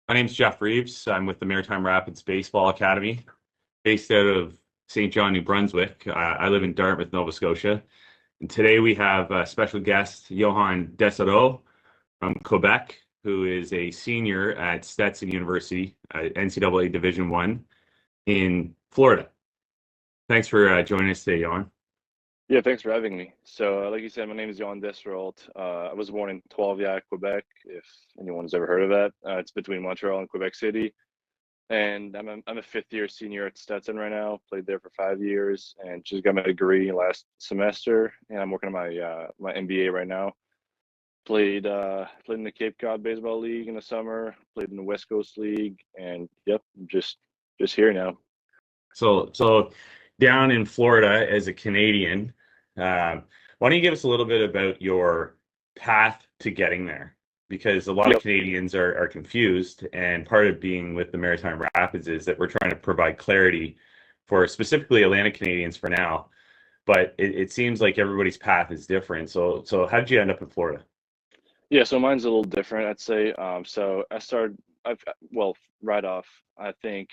My name's Jeff Reeves. I'm with the Maritime Rapids Baseball Academy, based out of St. John, New Brunswick. I live in Dartmouth, Nova Scotia. And today we have a special guest, Yohann Dessureault from Quebec, who is a senior at Stetson University, NCAA Division One in Florida. Thanks for joining us today, Yohann. Yeah, thanks for having me. So, like you said, my name is Yohann Dessureault. I was born in 12 Quebec, if anyone's ever heard of that. It's between Montreal and Quebec City. And I'm a fifth year senior at Stetson right now. Played there for 5 years and just got my degree last semester. And I'm working on my MBA right now. Played in the Cape Cod Baseball League in the summer. Played in the West Coast League, and yep, just here now. So down in Florida as a Canadian, why don't you give us a little bit about your path to getting there? Because a lot of Yep. Canadians are confused, and part of being with the Maritime Rapids is that we're trying to provide clarity for specifically Atlantic Canadians for now. But it seems like everybody's path is different. So how did you end up in Florida? Yeah, so mine's a little different, I'd say. So I started, well, right off, I think,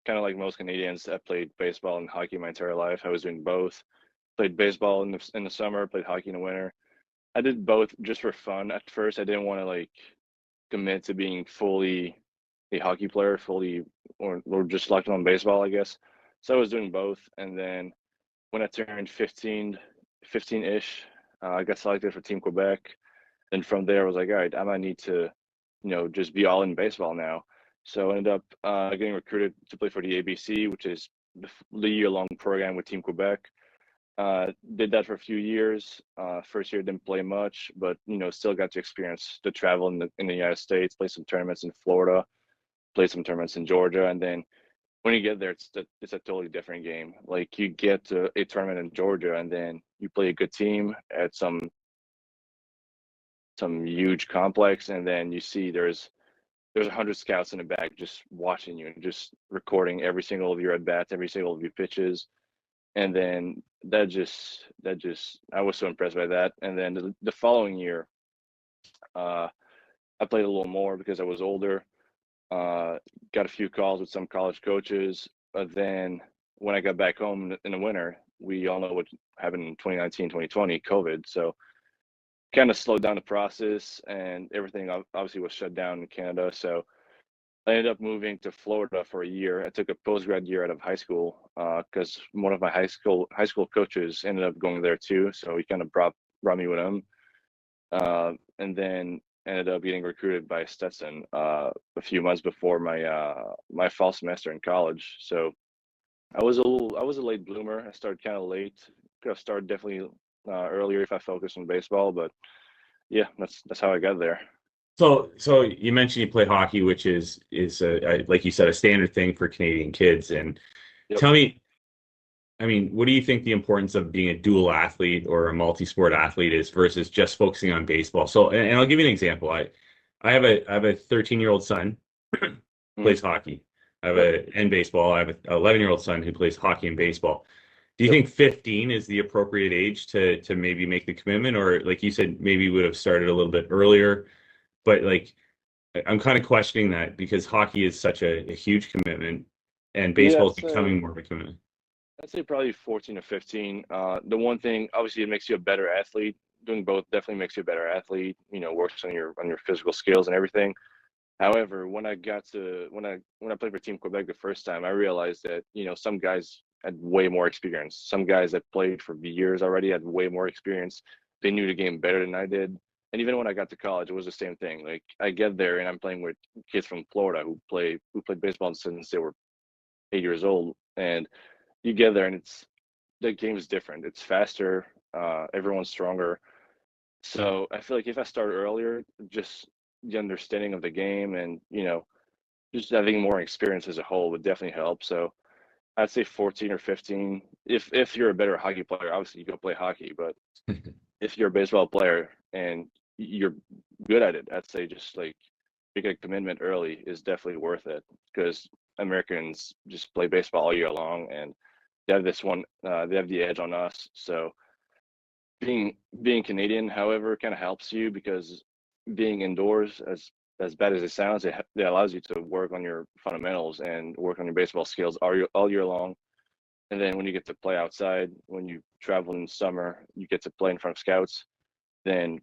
kind of like most Canadians, I played baseball and hockey my entire life. I was doing both. Played baseball in the summer, played hockey in the winter. I did both just for fun at first. I didn't want to like commit to being fully a hockey player, fully or just locked on baseball, I guess. So I was doing both, and then when I turned 15-ish, I got selected for Team Quebec. And from there, I was like, all right, I might need to, just be all in baseball now. So I ended up getting recruited to play for the ABC, which is the year-long program with Team Quebec. Did that for a few years. First year didn't play much, but still got to experience the travel in the United States, play some tournaments in Florida, play some tournaments in Georgia, and then when you get there, it's a totally different game. Like you get to a tournament in Georgia, and then you play a good team at some huge complex, and then you see there's 100 scouts in the back just watching you and just recording every single of your at bats, every single of your pitches, and then that just I was so impressed by that. And then the following year, uh, I played a little more because I was older. Got a few calls with some college coaches, but then when I got back home in the winter, we all know what happened in 2019, 2020, COVID. So kind of slowed down the process, and everything obviously was shut down in Canada. So I ended up moving to Florida for a year. I took a post grad year out of high school because one of my high school coaches ended up going there too. So he kind of brought me with him, and then ended up getting recruited by Stetson a few months before my fall semester in college. So I was a late bloomer. I started kind of late. Could have started definitely earlier if I focused on baseball, but yeah, that's how I got there. So you mentioned you play hockey, which is like you said, a standard thing for Canadian kids. And Yep. tell me, I mean, what do you think the importance of being a dual athlete or a multi-sport athlete is versus just focusing on baseball? So, and I'll give you an example. I have a 13-year-old son who Mhm. plays hockey. I have Yep. a and baseball. I have an 11-year-old son who plays hockey and baseball. Do you Yep. think 15 is the appropriate age to maybe make the commitment, or like you said, maybe you would have started a little bit earlier? But like, I'm kind of questioning that because hockey is such a huge commitment, and Yeah, baseball is becoming more of a commitment. I'd say probably 14 or 15. The one thing, obviously, it makes you a better athlete. Doing both definitely makes you a better athlete. Works on your physical skills and everything. However, when I played for Team Quebec the first time, I realized that some guys had way more experience. Some guys that played for years already had way more experience. They knew the game better than I did. And even when I got to college, it was the same thing. Like I get there and I'm playing with kids from Florida who played baseball since they were 8 years old, and you get there and the game is different. It's faster. Everyone's stronger. So I feel like if I start earlier, just the understanding of the game and just having more experience as a whole would definitely help. So I'd say 14 or 15. If you're a better hockey player, obviously you go play hockey. But if you're a baseball player and you're good at it, I'd say just like making a commitment early is definitely worth it because Americans just play baseball all year long, and they have the edge on us. So being Canadian, however, kind of helps you because being indoors, as as bad as it sounds, it allows you to work on your fundamentals and work on your baseball skills all year long. And then when you get to play outside, when you travel in summer, you get to play in front of scouts, then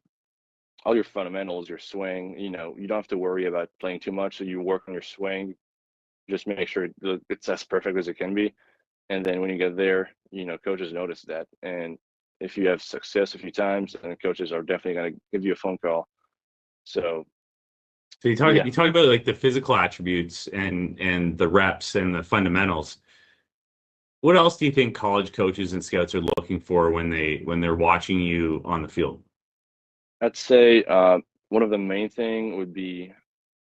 all your fundamentals, your swing, you don't have to worry about playing too much. So you work on your swing, just make sure it's as perfect as it can be. And then when you get there, coaches notice that. And if you have success a few times, then coaches are definitely going to give you a phone call. So So yeah, you talk about like the physical attributes and the reps and the fundamentals. What else do you think college coaches and scouts are looking for when they're watching you on the field? I'd say one of the main thing would be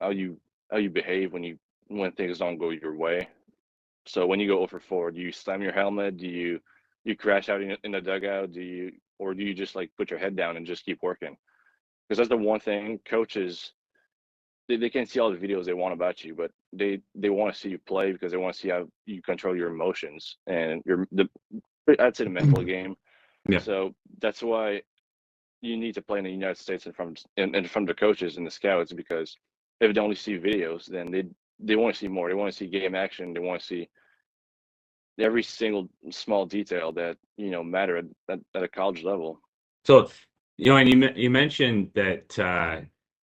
how you how you behave when things don't go your way. So when you go over 4, do you slam your helmet? Do you crash out in the dugout? Do you just like put your head down and just keep working? Because that's the one thing coaches they can't see all the videos they want about you, but they want to see you play because they want to see how you control your emotions and I'd say the mental game. Yeah. So that's why you need to play in the United States in front of the coaches and the scouts, because if they only see videos, then they want to see more. They want to see game action. They want to see every single small detail that matter at a college level. So, and you mentioned that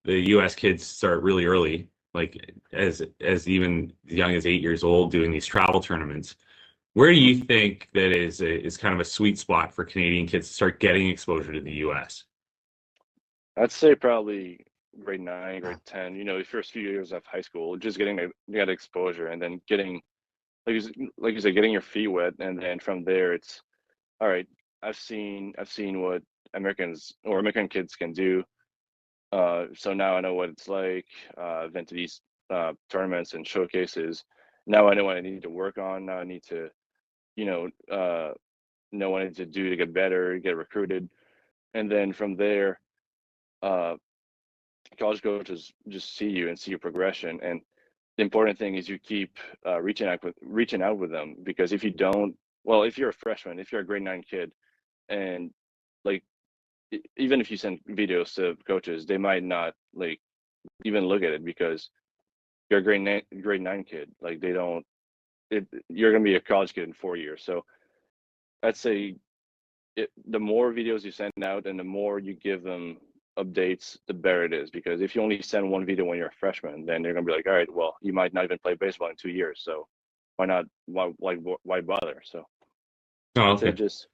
the U.S. kids start really early, like as even young as 8 years old, doing these travel tournaments. Where do you think that is kind of a sweet spot for Canadian kids to start getting exposure to the U.S.? I'd say probably grade 9, grade 10. The first few years of high school, just getting that exposure, and then getting like you said, getting your feet wet, and then from there it's all right. I've seen what American kids can do. So now I know what it's like. I've been to these tournaments and showcases. Now I know what I need to work on. Now I need to, you know what I need to do to get better, get recruited, and then from there, uh, college coaches just see you and see your progression. And the important thing is you keep reaching out with them, because if you don't, well, if you're a freshman, if you're a grade 9 kid, and like even if you send videos to coaches, they might not like even look at it, because you're a grade 9 kid. Like they don't. You're gonna be a college kid in 4 years. So I'd say the more videos you send out and the more you give them updates, the better it is. Because if you only send one video when you're a freshman, then they're gonna be like, all right, well, you might not even play baseball in 2 years. So why not? Why bother? So Oh, I'd say okay. just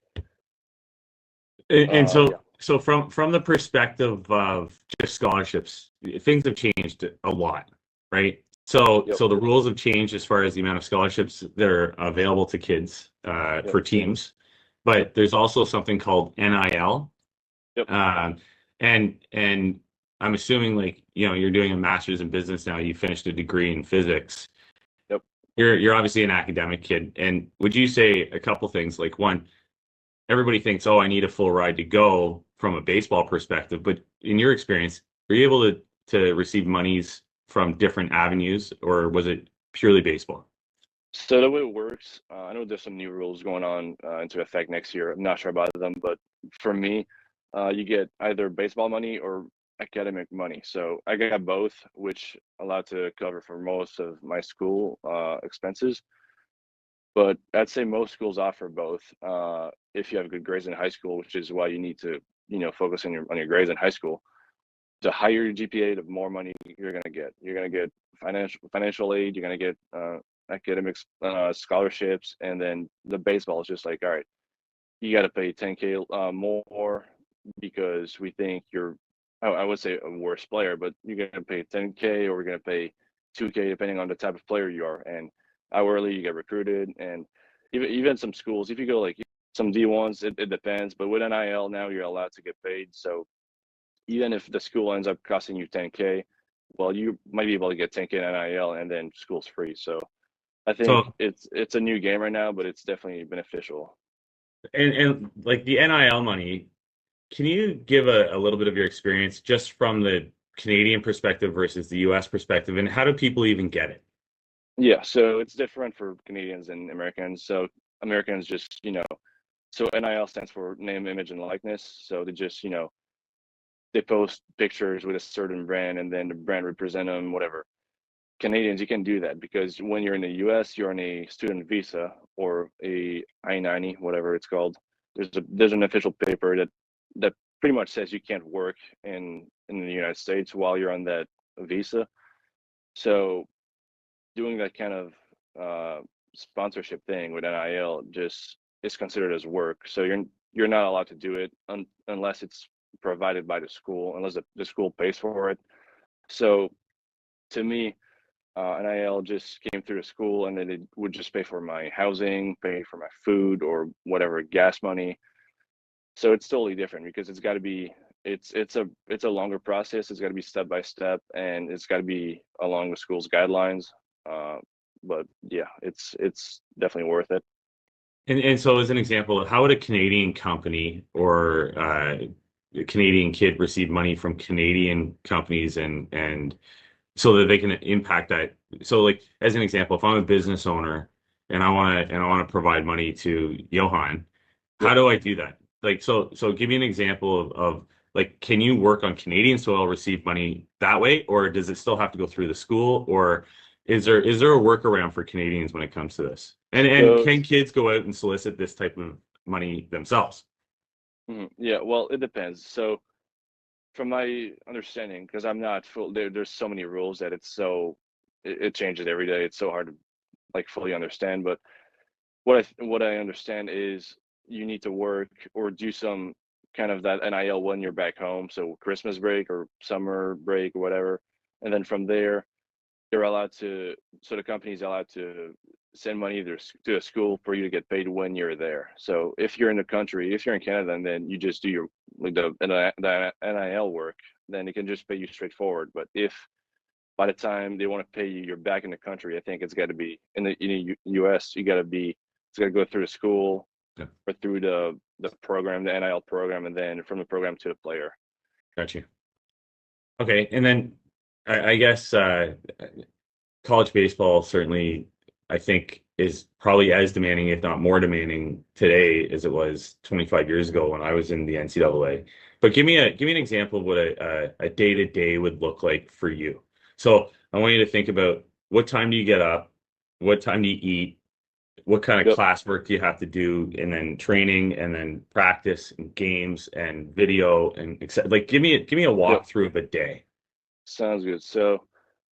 And yeah. so from the perspective of just scholarships, things have changed a lot, right? Yep. So the rules have changed as far as the amount of scholarships that are available to kids Yep. for teams, but there's also something called NIL, Yep. uh, and I'm assuming like you're doing a master's in business now. You finished a degree in physics. Yep. You're obviously an academic kid, and would you say a couple things? Like one, everybody thinks, oh, I need a full ride to go from a baseball perspective. But in your experience, were you able to receive monies from different avenues, or was it purely baseball? So the way it works, I know there's some new rules going on into effect next year. I'm not sure about them, but for me, you get either baseball money or academic money. So I got both, which allowed to cover for most of my school expenses. But I'd say most schools offer both. If you have good grades in high school, which is why you need to, focus on your grades in high school. The higher your GPA, the more money you're gonna get. You're gonna get financial aid. You're gonna get academics scholarships, and then the baseball is just like, all right, you got to pay 10K more, because we think you're, I would say, a worse player, but you're gonna pay 10K, or we're gonna pay 2K depending on the type of player you are, and hourly you get recruited. And even some schools, if you go like some D1s, it depends, but with NIL now you're allowed to get paid. So even if the school ends up costing you 10K, well, you might be able to get 10K in NIL, and then school's free. So I think So it's a new game right now, but it's definitely beneficial. and like the NIL money, can you give a little bit of your experience just from the Canadian perspective versus the US perspective, and how do people even get it? Yeah, so it's different for Canadians and Americans. So Americans just, so NIL stands for name, image, and likeness. So they just, they post pictures with a certain brand and then the brand represent them, whatever. Canadians, you can do that because when you're in the US, you're on a student visa or a I-90, whatever it's called. There's an official paper that pretty much says you can't work in the United States while you're on that visa. So doing that kind of sponsorship thing with NIL just is considered as work. So you're not allowed to do it unless it's provided by the school, unless the school pays for it. So to me, NIL just came through the school, and then it would just pay for my housing, pay for my food, or whatever gas money. So it's totally different because it's got to be it's a longer process. It's got to be step by step, and it's got to be along the school's guidelines. Uh, but yeah, it's definitely worth it. And so, as an example, how would a Canadian company or a Canadian kid receive money from Canadian companies and so that they can impact that? So, like as an example, if I'm a business owner and I want to provide money to Yohann, how Yep. do I do that? Like, so give me an example of like, can you work on Canadian soil, receive money that way, or does it still have to go through the school, or is there a workaround for Canadians when it comes to this? And So can kids go out and solicit this type of money themselves? yeah, well, it depends. So from my understanding, because I'm not full, there's so many rules that it changes every day. It's so hard to like fully understand. But what I understand is you need to work or do some kind of that NIL when you're back home, so Christmas break or summer break or whatever, and then from there they're allowed to. So the company's allowed to send money to a school for you to get paid when you're there. So if you're in the country, if you're in Canada, and then you just do your like the NIL work, then it can just pay you straightforward. But if by the time they want to pay you, you're back in the country. I think it's got to be in the U.S. You got to be it's got to go through the school Yeah, or through the program, the NIL program, and then from the program to the player. got you. Okay, and then I guess college baseball certainly, I think, is probably as demanding, if not more demanding today as it was 25 years ago when I was in the NCAA. But give me an example of what a day to day would look like for you. So I want you to think about what time do you get up, what time do you eat, what kind of Yep, classwork do you have to do, and then training, and then practice, and games, and video, and etc. Like, give me a yep, walkthrough of a day. sounds good. So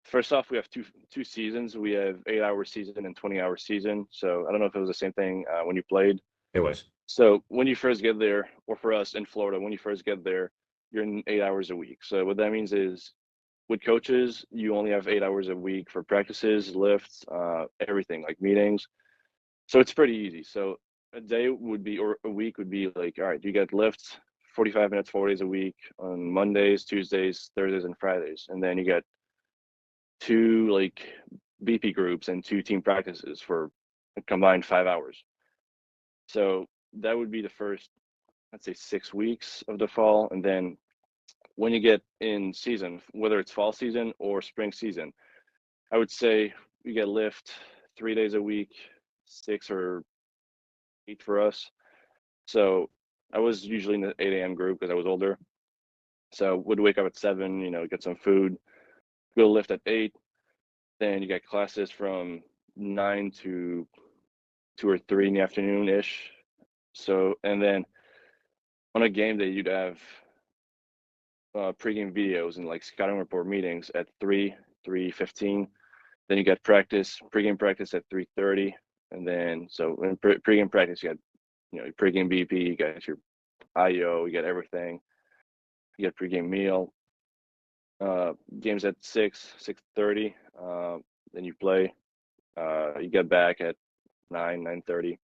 first off, we have two seasons. We have 8 hour season and 20 hour season. So I don't know if it was the same thing when you played. It was. So when you first get there, or for us in Florida, when you first get there, you're in 8 hours a week. So what that means is with coaches, you only have 8 hours a week for practices, lifts, everything like meetings. So it's pretty easy. So a day would be, or a week would be like, all right, you get lifts 45 minutes, 4 days a week on Mondays, Tuesdays, Thursdays, and Fridays. And then you get two like BP groups and two team practices for a combined 5 hours. So that would be the first, I'd say 6 weeks of the fall. And then when you get in season, whether it's fall season or spring season, I would say you get lift 3 days a week, 6 or 8 for us. So I was usually in the 8 a.m. group because I was older. So would wake up at 7, get some food, go lift at 8. Then you got classes from 9 to 2 or 3 in the afternoon ish. So, and then on a game day, you'd have pregame videos and like scouting report meetings at 3:15. Then you got pregame practice at 3:30. And then, so in pregame practice, you got, your pregame BP, you got your IO, you got everything. You got pregame meal. Games at 6:30. Then you play. You get back at 9:30.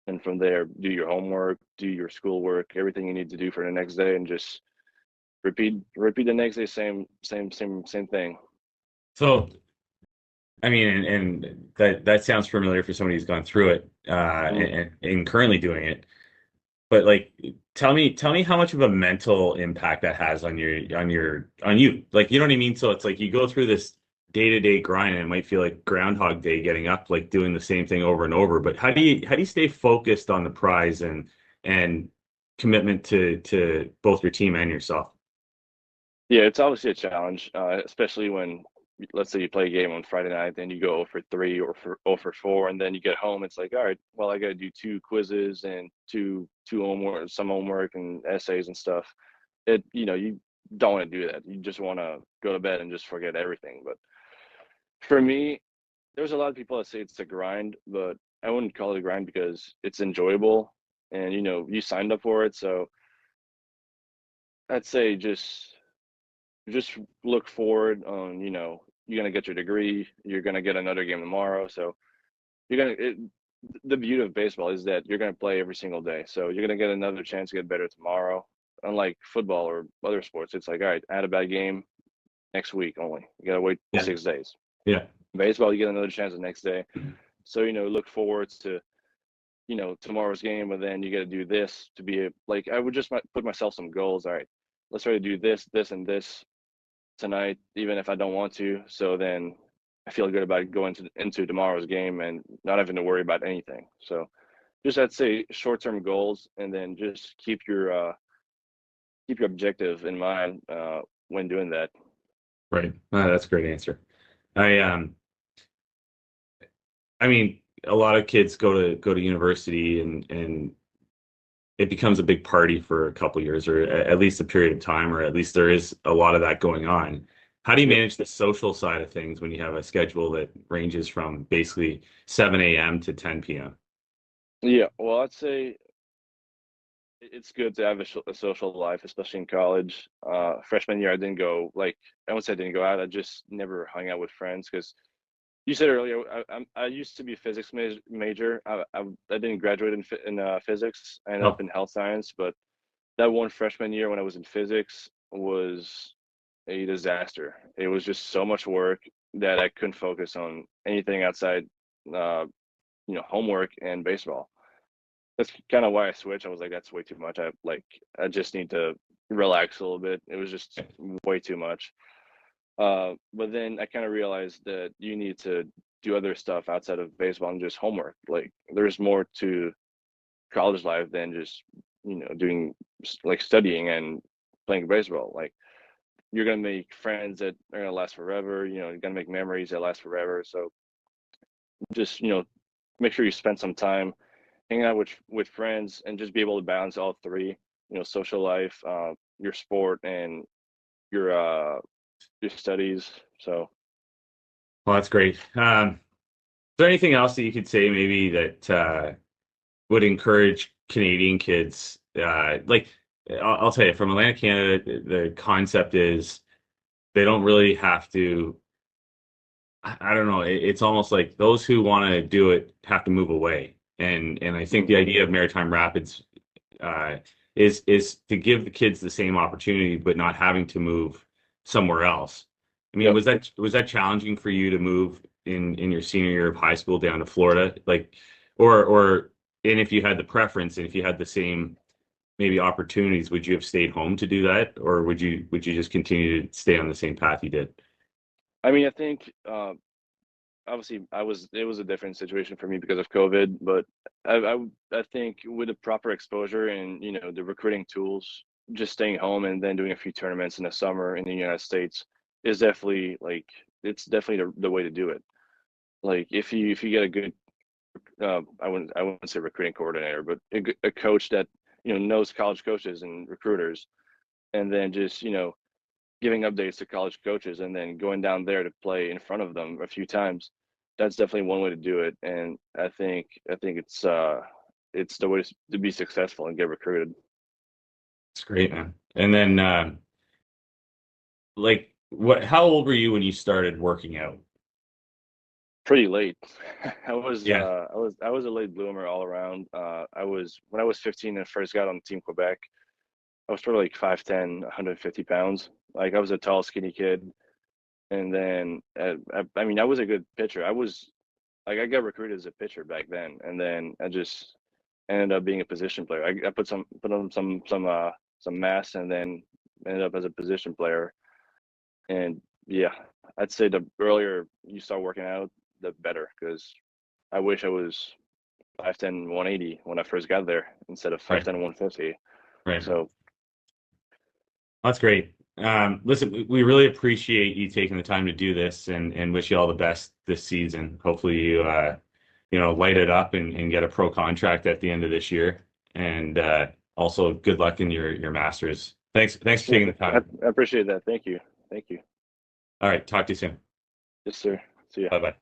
And from there, do your homework, do your schoolwork, everything you need to do for the next day, and just repeat the next day, same thing. So I mean, and that sounds familiar for somebody who's gone through it Mm. and currently doing it. But like, tell me how much of a mental impact that has on on you. Like, you know what I mean? So it's like you go through this day-to-day grind, and it might feel like Groundhog Day, getting up, like doing the same thing over and over. But how do you stay focused on the prize and commitment to both your team and yourself? Yeah, it's obviously a challenge, especially when, let's say you play a game on Friday night, then you go 0 for 3 or 0 for 4, and then you get home. It's like, all right, well, I got to do two quizzes and two homework, some homework and essays and stuff. You don't want to do that. You just want to go to bed and just forget everything. But for me, there's a lot of people that say it's a grind, but I wouldn't call it a grind because it's enjoyable, and you signed up for it. So I'd say just look forward on, you're gonna get your degree, you're gonna get another game tomorrow. So you're gonna it, the beauty of baseball is that you're gonna play every single day. So you're gonna get another chance to get better tomorrow. Unlike football or other sports, it's like, all right, I had a bad game next week only. You gotta wait Yeah. 6 days. Yeah. Baseball, you get another chance the next day. So, look forward to, tomorrow's game, and then you got to do this to be like, I would just put myself some goals. All right, let's try to do this, and this tonight, even if I don't want to. So then I feel good about going into tomorrow's game and not having to worry about anything. So just, I'd say, short-term goals, and then just keep your objective in mind when doing that. Right. That's a great answer. I I mean, a lot of kids go to university and it becomes a big party for a couple years, or at least a period of time, or at least there is a lot of that going on. How do you Yep. manage the social side of things when you have a schedule that ranges from basically 7 a.m. to 10 p.m.? Yeah. Well, I'd say it's good to have a social life, especially in college. Freshman year, I didn't go, like, I won't say I didn't go out. I just never hung out with friends because you said earlier, I used to be a physics major. I didn't graduate in physics. I ended up Oh, in health science, but that one freshman year when I was in physics was a disaster. It was just so much work that I couldn't focus on anything outside, uh, homework and baseball. That's kind of why I switched. I was like, that's way too much. I just need to relax a little bit. It was just way too much. But then I kind of realized that you need to do other stuff outside of baseball and just homework. Like, there's more to college life than just, doing, like, studying and playing baseball. Like, you're gonna make friends that are gonna last forever. You're gonna make memories that last forever. So just, make sure you spend some time hanging out with friends and just be able to balance all three. Social life, your sport, and your studies. So well, that's great. Is there anything else that you could say maybe that would encourage Canadian kids? Like, I'll tell you, from Atlantic Canada, the concept is they don't really have to. I don't know. It's almost like those who want to do it have to move away. And I think the idea of Maritime Rapids uh, is to give the kids the same opportunity, but not having to move somewhere else. I mean, yep. was that challenging for you to move in your senior year of high school down to Florida? Like, or and if you had the preference and if you had the same maybe opportunities, would you have stayed home to do that, or would you just continue to stay on the same path you did? I mean, I think, obviously, it was a different situation for me because of COVID, but I think with the proper exposure and, the recruiting tools, just staying home and then doing a few tournaments in the summer in the United States is definitely, like, it's definitely the way to do it. Like, if you get a good, I wouldn't say recruiting coordinator, but a coach that, knows college coaches and recruiters, and then just, giving updates to college coaches and then going down there to play in front of them a few times. That's definitely one way to do it, and I think it's the way to be successful and get recruited. It's great, man. And then, like, how old were you when you started working out? Pretty late. I was Yeah. uh, I was I was a late bloomer all around. I was when I was 15 and first got on Team Quebec. I was probably like 5'10", 150 pounds. Like, I was a tall, skinny kid, and then I mean, I was a good pitcher. I got recruited as a pitcher back then, and then I just ended up being a position player. I put on some mass, and then ended up as a position player. And yeah, I'd say the earlier you start working out, the better. Because I wish I was 5'10", 180 when I first got there instead of Right. 5'10", 150. Right. So That's great. Listen, we really appreciate you taking the time to do this, and wish you all the best this season. Hopefully you light it up and get a pro contract at the end of this year. And also good luck in your masters. Thanks for Yeah, taking the time. I appreciate that. Thank you. Thank you. All right, talk to you soon. Yes, sir. See ya. Bye bye.